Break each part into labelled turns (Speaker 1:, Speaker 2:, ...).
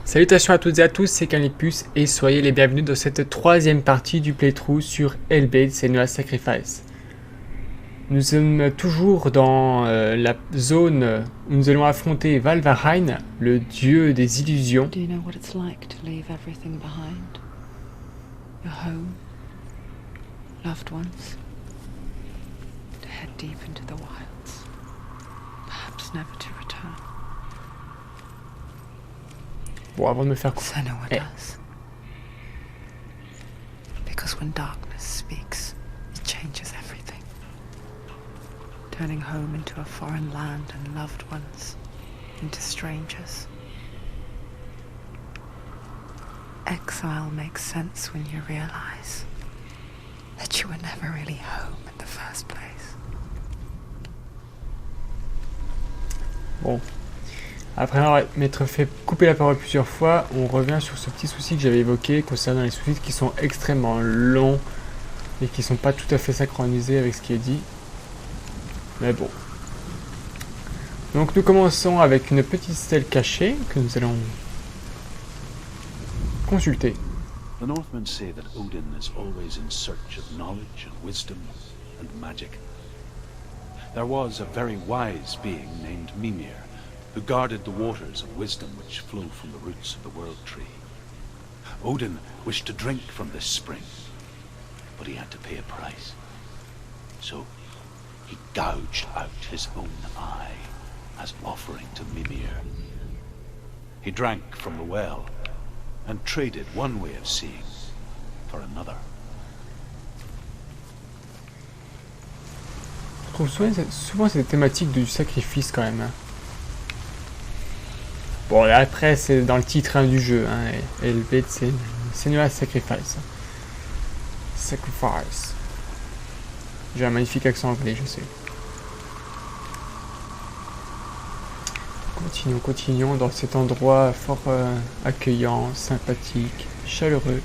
Speaker 1: Salutations à toutes et à tous, c'est Canipus et soyez les bienvenus dans cette troisième partie du playthrough sur HELLBLADE, SENUA'S Sacrifice. Nous sommes toujours dans la zone où nous allons affronter Valravn, le dieu des illusions.
Speaker 2: Do you know what it's like to leave everything behind? Your home, loved ones, to head deep into the wilds, perhaps never to return.
Speaker 1: Bon, avant de me faire couper.
Speaker 2: Senua does. Because when darkness speaks, it changes everything. Turning home into a foreign land and loved ones into strangers. Exile makes sense when you realize that you were never really home in the first place.
Speaker 1: Bon. Après avoir m'être fait couper la parole plusieurs fois, on revient sur ce petit souci que j'avais évoqué concernant les sous-titres qui sont extrêmement longs et qui sont pas tout à fait synchronisés avec ce qui est dit. Mais bon. Donc nous commençons avec une petite stèle cachée que nous allons consulter.
Speaker 3: The Northmen say that Odin is always in search of knowledge and wisdom and magic. There was a very wise being named Mimir, who guarded the waters of wisdom which flow from the roots of the world tree. Odin wished to drink from this spring, but he had to pay a price. So he gouged out his own eye as offering to Mimir. He drank from the well and traded one way of seeing for another.
Speaker 1: Je trouve souvent cette thématique du sacrifice quand même. Bon, là, après, c'est dans le titre du jeu. Hein, HELLBLADE, c'est SENUA'S Sacrifice. Sacrifice. J'ai un magnifique accent anglais, je sais. Continuons dans cet endroit fort accueillant, sympathique, chaleureux,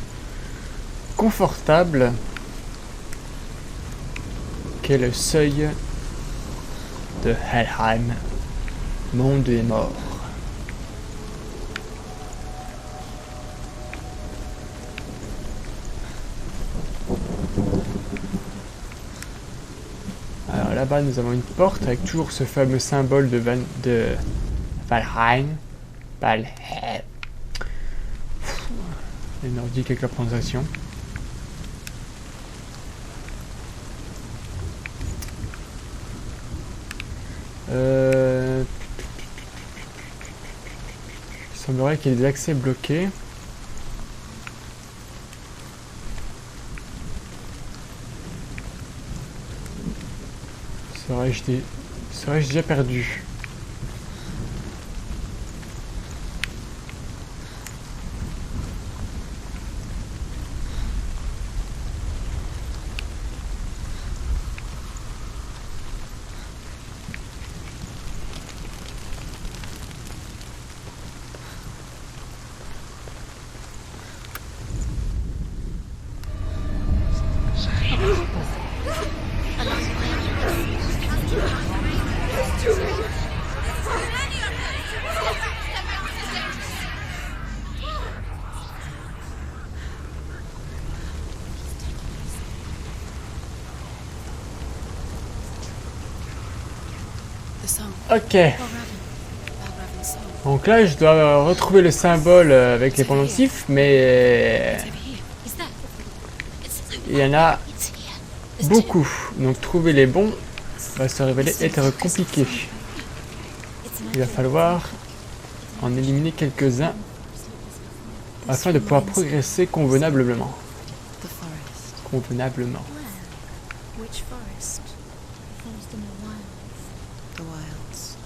Speaker 1: confortable, qu'est le seuil de Helheim, monde des morts. Alors là-bas, nous avons une porte avec toujours ce fameux symbole de Valravn. Les nordiques avec la prononciation. Il semblerait qu'il y ait des accès bloqués. Serais-je déjà perdu? Ok. Donc là, je dois retrouver le symbole avec les pendentifs, mais il y en a beaucoup. Donc trouver les bons va se révéler être compliqué. Il va falloir en éliminer quelques-uns afin de pouvoir progresser convenablement. Convenablement.
Speaker 2: The wilds.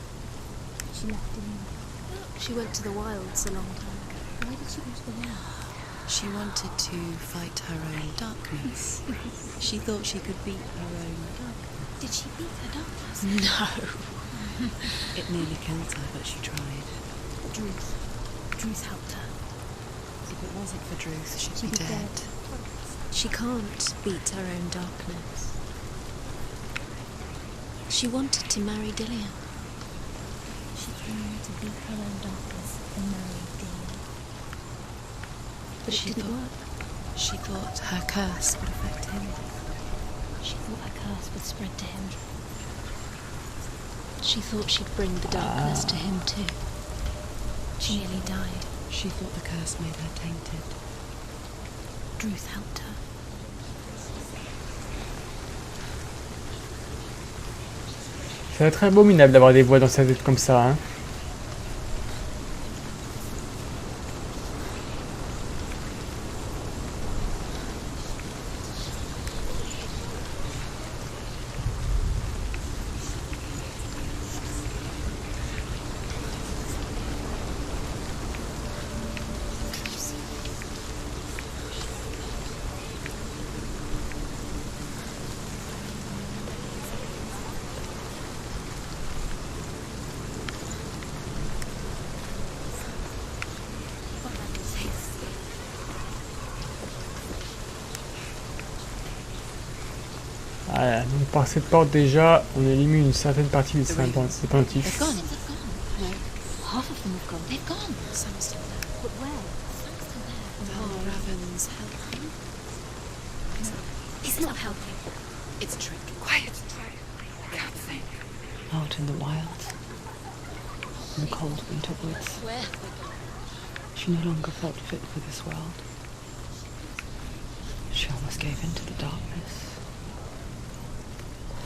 Speaker 4: She went to the wilds a long time ago. Why did she go to the wilds?
Speaker 2: She wanted to fight her own darkness. She thought she could beat her own darkness.
Speaker 4: Did she beat her darkness?
Speaker 2: No. It nearly killed her, but she tried.
Speaker 4: Druth helped her.
Speaker 2: If it wasn't for Druth, she'd be dead.
Speaker 4: She can't beat her own darkness. She wanted to marry Dillian. She came to beat her own darkness and marry Dillian. But it didn't work.
Speaker 2: She thought her curse would affect him.
Speaker 4: She thought her curse would spread to him. She thought she'd bring the darkness to him too. She nearly died.
Speaker 2: She thought the curse made her tainted.
Speaker 4: Druth helped her.
Speaker 1: Ça va être très abominable d'avoir des voix dans sa tête comme ça, hein. Voilà, donc par cette porte déjà, on élimine une certaine partie des pendentifs.
Speaker 2: They've gone.
Speaker 4: No, half of them have gone. They've gone.
Speaker 2: Some are still there.
Speaker 4: But where? Some still there.
Speaker 2: Valravn's helping.
Speaker 4: He's not helping.
Speaker 2: It's a trick. Quiet. I can't think. Out in the wilds. In the cold winter woods.
Speaker 4: Where have they gone?
Speaker 2: She no longer felt fit for this world. She almost gave in to the darkness.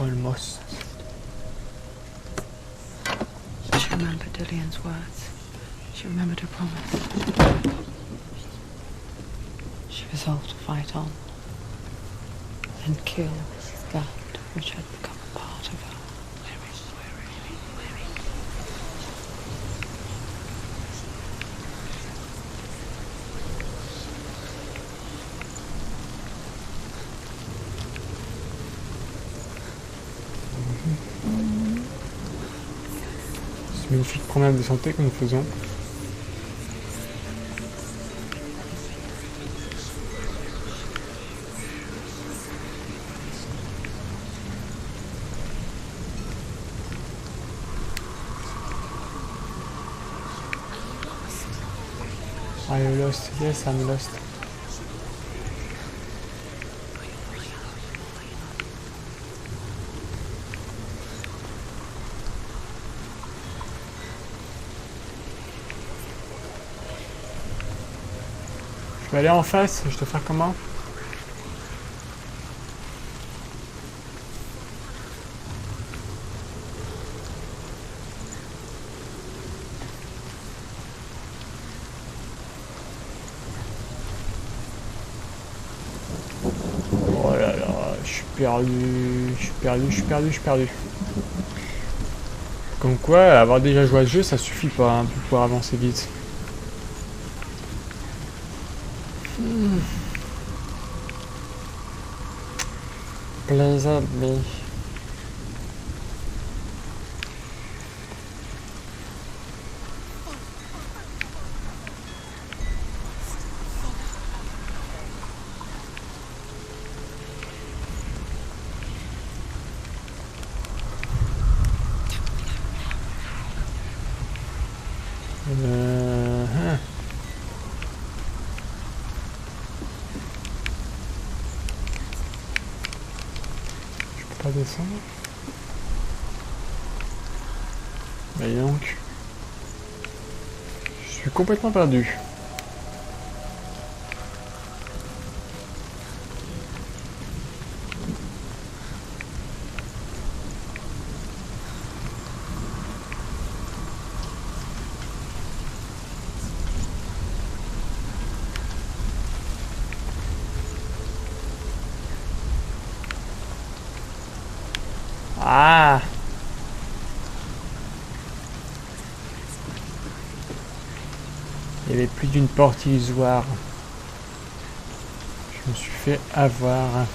Speaker 1: Almost.
Speaker 2: She remembered Dillian's words. She remembered her promise. She resolved to fight on and kill that which had become a part of her.
Speaker 1: Ce magnifique promenade de santé que nous faisons. Are you lost? Yes, I'm lost. Je vais aller en face, je te faire comment? Oh là là, je suis perdu, je suis perdu, je suis perdu, je suis perdu. Comme quoi, avoir déjà joué à ce jeu, ça suffit pas hein, pour pouvoir avancer vite. Plaisir, mais... Je peux pas descendre. Et donc... Je suis complètement perdu. Ah! Il y avait plus d'une porte illusoire. Je me suis fait avoir.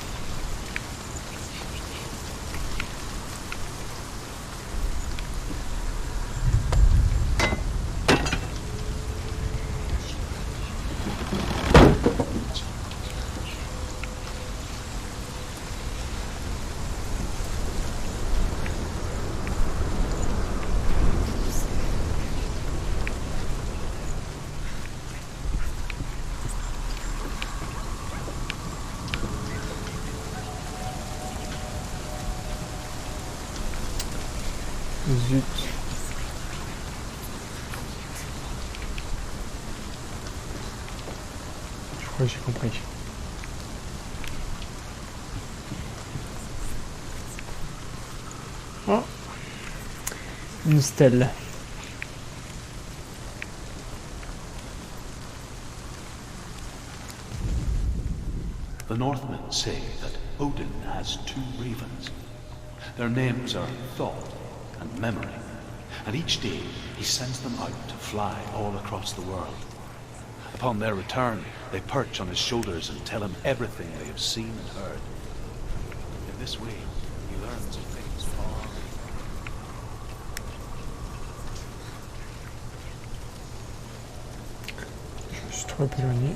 Speaker 1: Zut. Je crois que j'ai compris. Oh, une stèle.
Speaker 3: The Northmen say that Odin has 2 ravens. Their names are Thought and Memory, and each day he sends them out to fly all across the world. Upon their return, they perch on his shoulders and tell him everything they have seen and heard. In this way, he learns of things far.
Speaker 1: Je suis trop éloigné.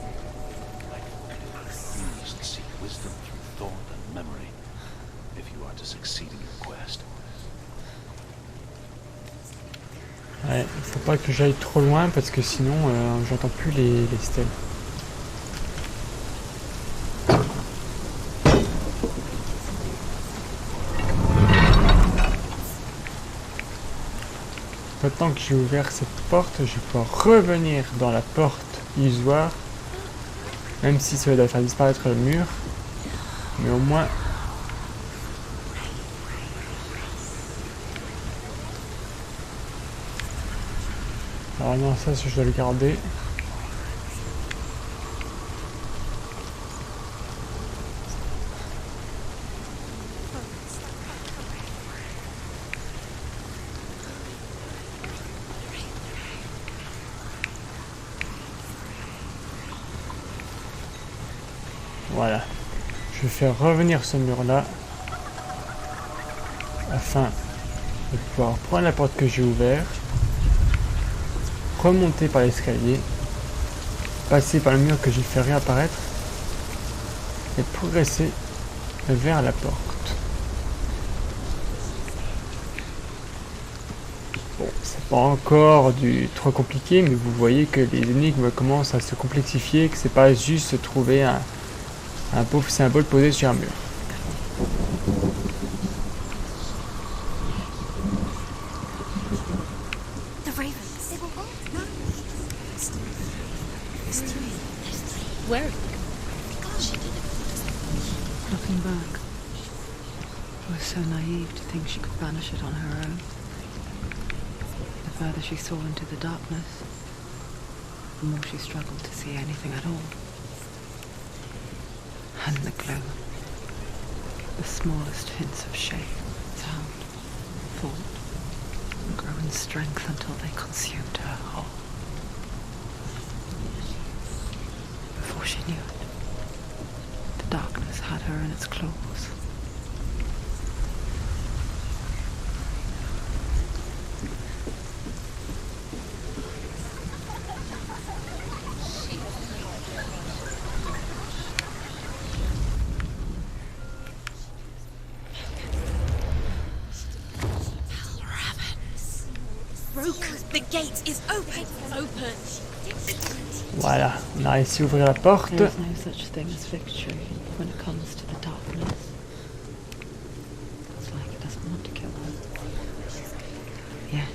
Speaker 3: You must seek wisdom through thought and memory if you are to succeed in your quest.
Speaker 1: Ouais, faut pas que j'aille trop loin parce que sinon j'entends plus les stèles. Maintenant que j'ai ouvert cette porte, je vais pouvoir revenir dans la porte illusoire. Même si ça va faire disparaître le mur. Mais au moins... Alors non, ça je dois le garder. Voilà. Je vais faire revenir ce mur-là. Afin de pouvoir prendre la porte que j'ai ouverte. Remonter par l'escalier. Passer par le mur que j'ai fait réapparaître. Et progresser vers la porte. Bon, c'est pas encore trop compliqué, mais vous voyez que les énigmes commencent à se complexifier, que c'est pas juste trouver un pauvre symbole posé sur un mur.
Speaker 4: The ravens. They were what? No. There's 3. Where? Because she did it.
Speaker 2: Looking back, I was so naive to think she could banish it on her own. The further she saw into the darkness, the more she struggled to see anything at all. And the glow, the smallest hints of shape, sound, thought, grow in strength until they consumed her whole. Before she knew it, the darkness had her in its claws.
Speaker 4: The gate is open. Open.
Speaker 1: Voilà, on a réussi à ouvrir la porte.
Speaker 2: There is no such thing as victory when it comes to the darkness. It's like it doesn't want to kill her. Yet,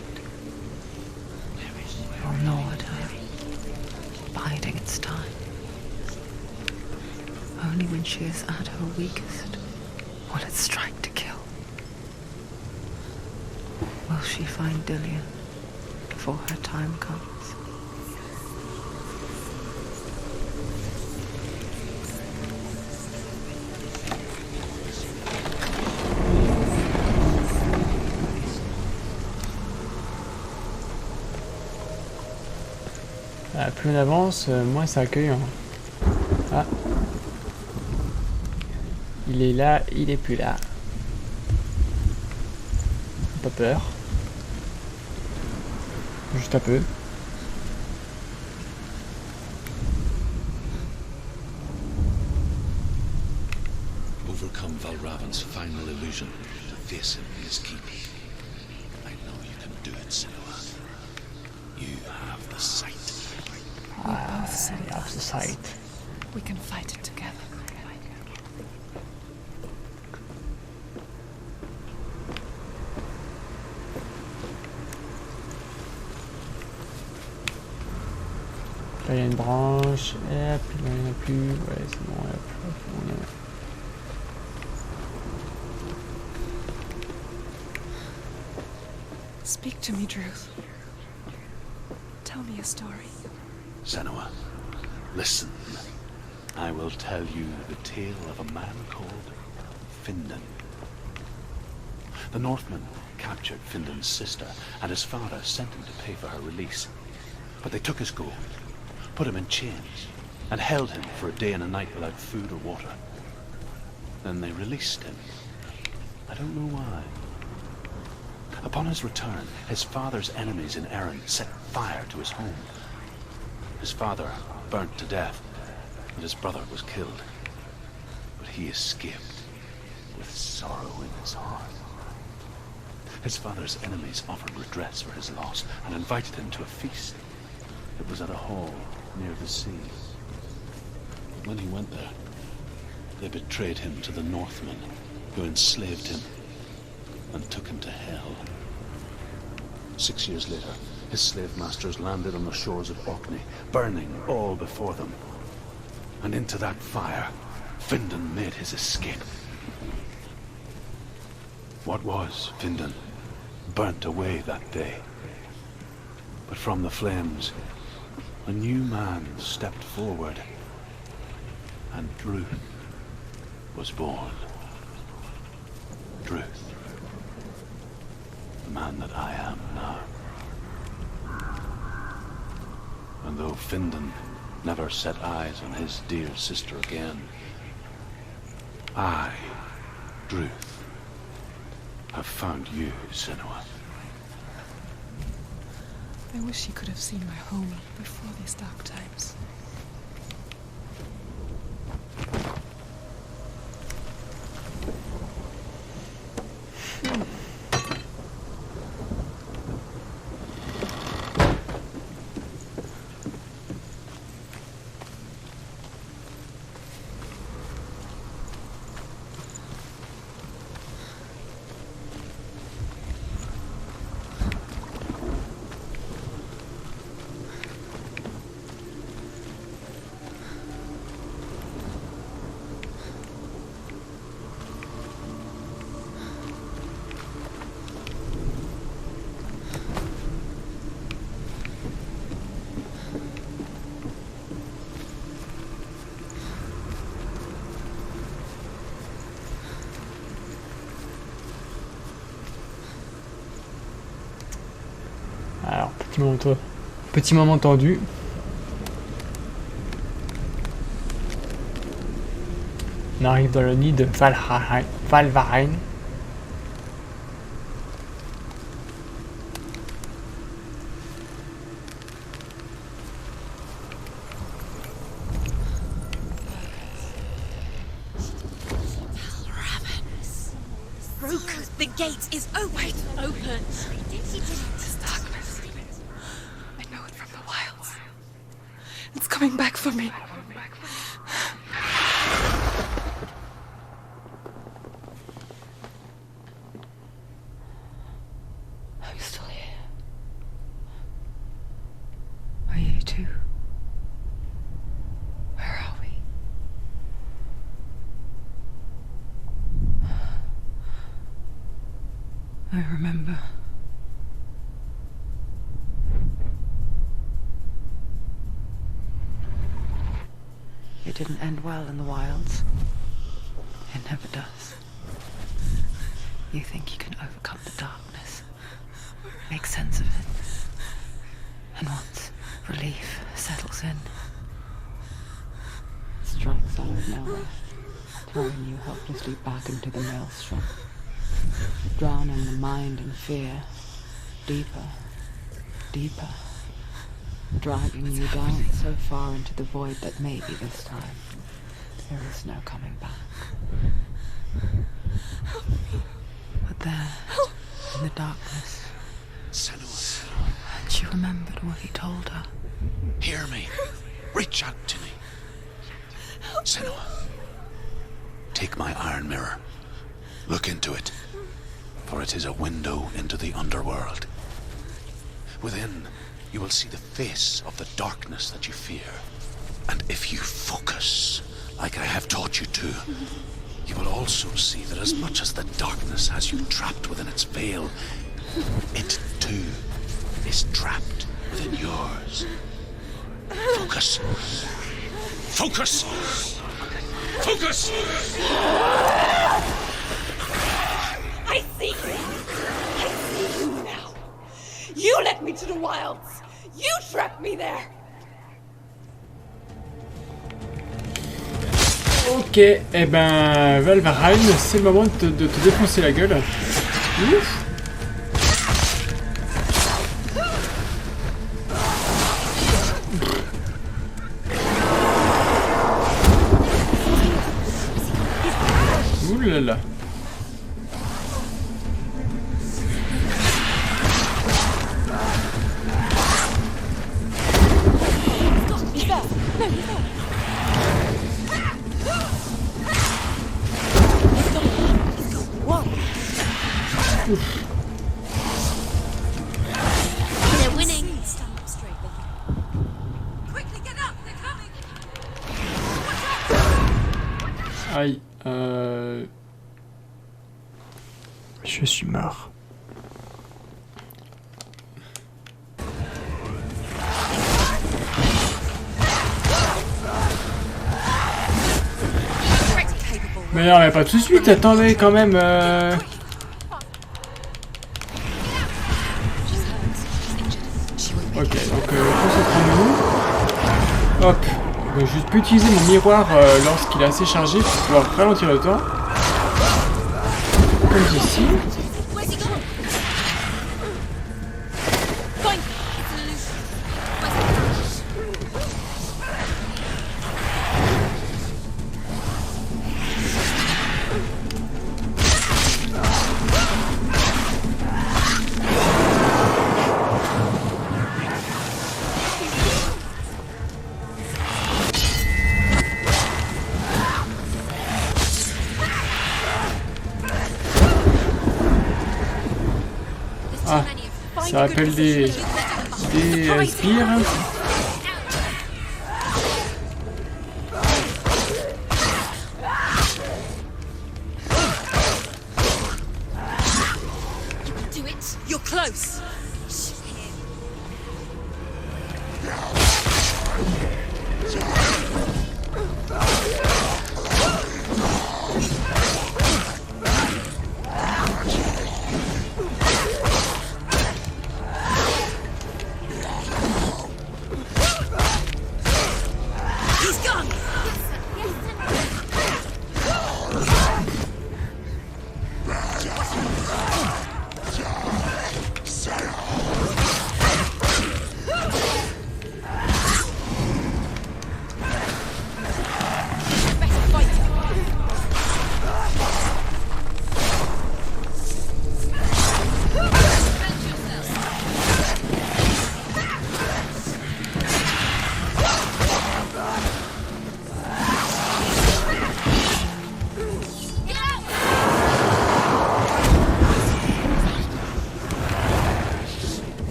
Speaker 2: it gnawed her, biding its time. Only when she is at her weakest will it strike to kill. Will she find Dillian before her time comes?
Speaker 1: Plus on avance, moins c'est accueillant. Ah. Il est là, il est plus là. Pas peur. Juste un peu.
Speaker 3: Overcome Valravn's final illusion to face him in his keep. I know you can do it, Senua. You have the sight.
Speaker 1: Have the sight.
Speaker 2: We can fight it together.
Speaker 1: Là il y a une branche, et hop, là il n'y en a plus, ouais c'est bon, hop, on est...
Speaker 2: Speak to me, Druth. Tell me a story.
Speaker 3: Senua, listen. I will tell you the tale of a man called Findan. The Northmen captured Findan's sister, and his father sent him to pay for her release. But they took his gold, put him in chains, and held him for a day and a night without food or water. Then they released him. I don't know why. Upon his return, his father's enemies in Erin set fire to his home. His father burnt to death, and his brother was killed. But he escaped with sorrow in his heart. His father's enemies offered redress for his loss and invited him to a feast. It was at a hall near the sea. But when he went there, they betrayed him to the Northmen, who enslaved him and took him to hell. 6 years later, his slave masters landed on the shores of Orkney, burning all before them. And into that fire, Findan made his escape. What was Findan burnt away that day. But from the flames, a new man stepped forward, and Druth was born. Druth, the man that I am now. And though Findan never set eyes on his dear sister again, I, Druth, have found you, Senua.
Speaker 2: I wish he could have seen my home before these dark times.
Speaker 1: Alors, petit moment tendu. On arrive dans le nid de Valravn.
Speaker 4: The gate is open. Open.
Speaker 2: This darkness. I know it from the wilds. It's coming back for me. I'm still here. Are you too? Where are we? I remember. It didn't end well in the wilds. It never does. You think you can overcome the darkness, make sense of it, and once relief settles in, it strikes out of nowhere, throwing you helplessly back into the maelstrom, drowning the mind in fear, deeper, deeper, dragging you down so far into the void that maybe this time there is no coming back. But there, in the darkness,
Speaker 3: Senua,
Speaker 2: and she remembered what he told her.
Speaker 3: hear me. Reach out to me. Senua, take my iron mirror. Look into it, for it is a window into the underworld. Within you will see the face of the darkness that you fear. And if you focus, like I have taught you to, you will also see that as much as the darkness has you trapped within its veil, it too is trapped within yours. Focus. Focus! Focus!
Speaker 5: I see you! I see you now! You led me to the wilds! You trapped me there!
Speaker 1: Ok, et ben Valravn, c'est le moment de te défoncer la gueule. Ouf. Ouh là là.
Speaker 4: They're winning.
Speaker 1: Aïe, je suis mort. Mais non, mais pas tout de suite, attendez quand même. Ok, donc concentrons-nous. Hop, je vais juste utiliser mon miroir lorsqu'il est assez chargé pour pouvoir ralentir le temps. Comme ici. Ah, ça rappelle des spires.
Speaker 4: Do it. You're close.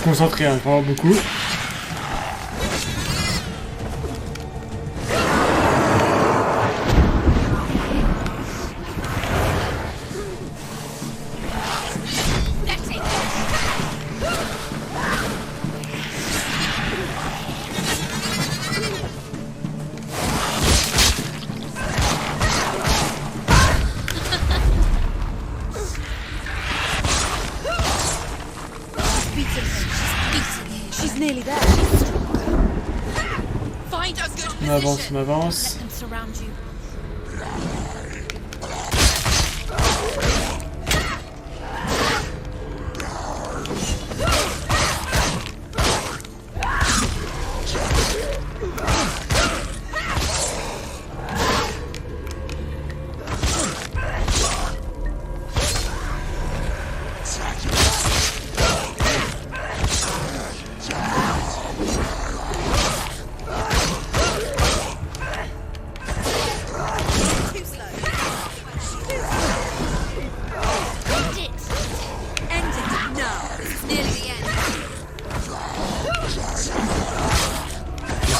Speaker 1: Concentré, hein, vraiment beaucoup. On avance.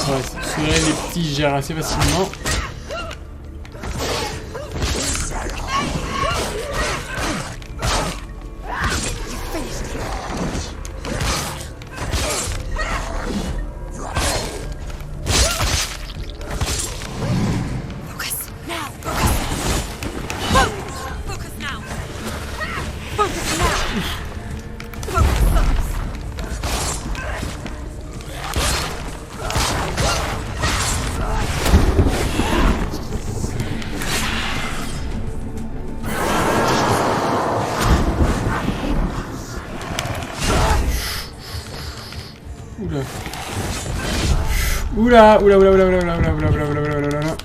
Speaker 1: va. Ceux-là, les petits, je gère assez facilement. Oula, oula, oula, oula, oula, oula, oula, oula, oula, oula, oula, oula, oula.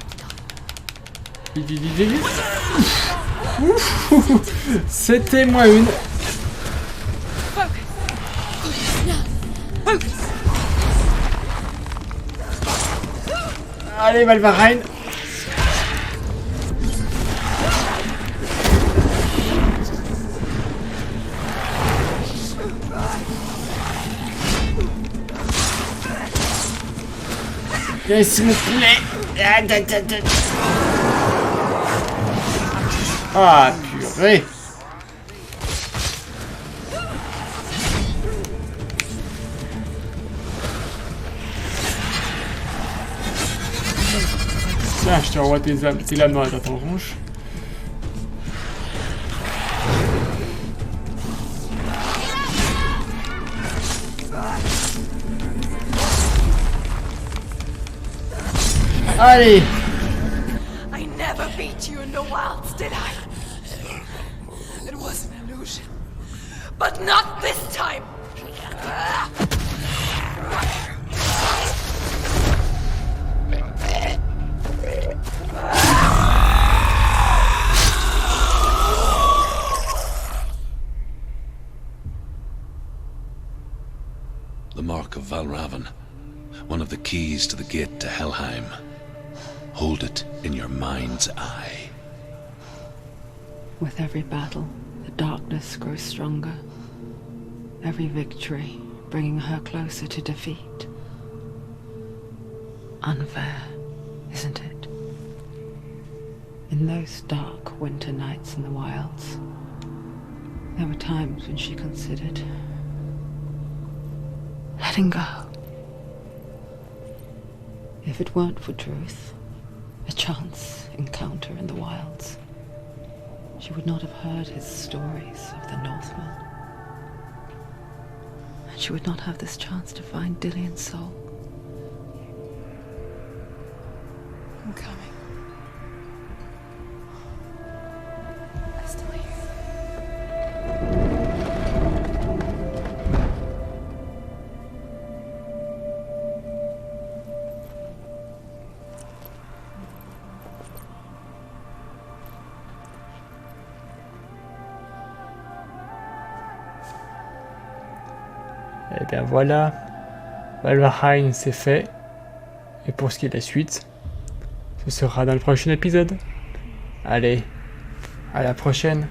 Speaker 1: Vite, vite, vite, vite. C'était moins une. Allez, Valravn. Viens, s'il vous plaît. Ah, purée. Tiens, je te renvoie tes lames dans la tête en ronche. Allez!
Speaker 5: I never beat you in the wilds, did I? It was an illusion. But not this time!
Speaker 3: The mark of Valravn. One of the keys to the gate to Helheim. Hold it in your mind's eye.
Speaker 2: With every battle, the darkness grows stronger. Every victory bringing her closer to defeat. Unfair, isn't it? In those dark winter nights in the wilds, there were times when she considered letting go. If it weren't for Truth, a chance encounter in the wilds, she would not have heard his stories of the Northmen. And she would not have this chance to find Dillion's soul.
Speaker 5: I'm coming. I'm still here.
Speaker 1: Et bien voilà, Valravn c'est fait. Et pour ce qui est de la suite, ce sera dans le prochain épisode. Allez, à la prochaine.